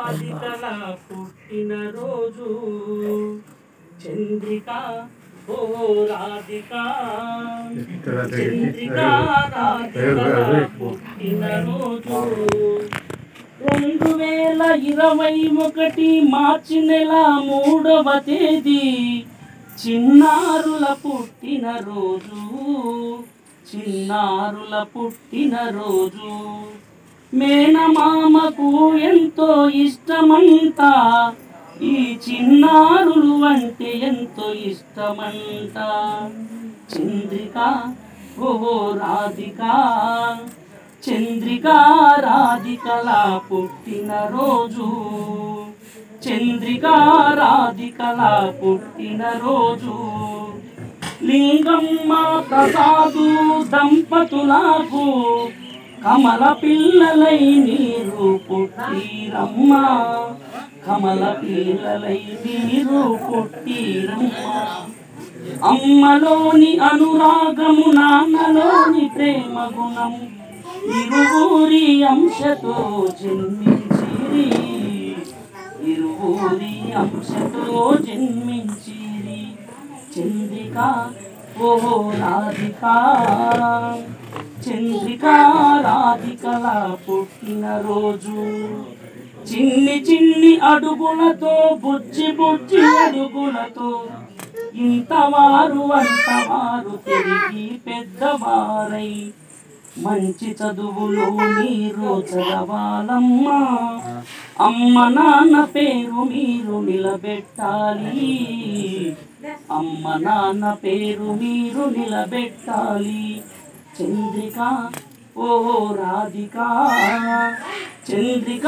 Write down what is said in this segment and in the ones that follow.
రాధికల పుట్టిన రోజు చంద్రిక ఓ రాధిక చంద్రిక రాధికల పుట్టిన రోజు 2021 మార్చి నెల 3వ తేదీ చిన్నారుల పుట్టిన రోజు చిన్నారుల పుట్టిన రోజు మేనమామకు ఎంతో ఇష్టమంట ఈ చిన్నారులు అంటే ఎంతో ఇష్టమంట చంద్రిక ఓ రాధిక చంద్రిక రాధికల పుట్టిన రోజు చంద్రిక రాధికల పుట్టిన రోజు లింగమ్మ ప్రసాదు దంపతులకు కమల పిల్లలై నీరు పుట్టిరమ్మ కమల పిల్లలై నీరు పుట్టిరమ్మ అమ్మలోని అనురాగము నాన్నలోని ప్రేమ గుణం ఇరువురి అంశతో జన్మించిరి ఇరువురి అంశతో జన్మించిరి చంద్రిక ఓ రాధిక చంద్రిక రాధికల పుట్టిన రోజు చిన్ని చిన్ని అడుగులతో బుజ్జి బుజ్జి అడుగులతో ఇంతవారు అంతవారు తిరిగి పెద్దవారై మంచి చదువులు మీరు చదవాలమ్మా అమ్మ నాన్న పేరు మీరు నిలబెట్టాలి అమ్మ నాన్న పేరు మీరు నిలబెట్టాలి చంద్రిక ఓ రాధిక చంద్రిక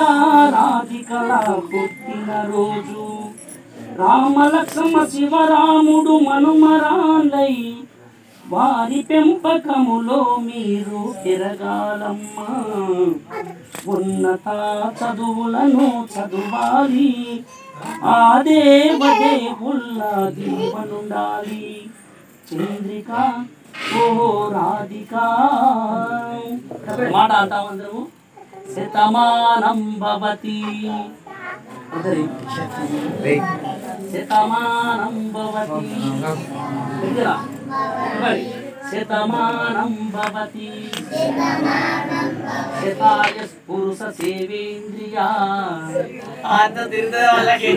రాధికల పుట్టిన రోజు రామలక్ష్మ శివరాముడు మనుమరాలై వారి పెంపకములో మీరు పెరగాలమ్మా ఉన్నత చదువులను చదువాలి ఆ దేవదేవుల్ల దీవనుండాలి చంద్రిక ఓ రాధిక మాట అంటామందరము శతమానం భవతి శతమానం భవతి శతమానం భవతి శతాయ పురుష సేవేంద్రియా అంత తిరుగుతుంది వాళ్ళకి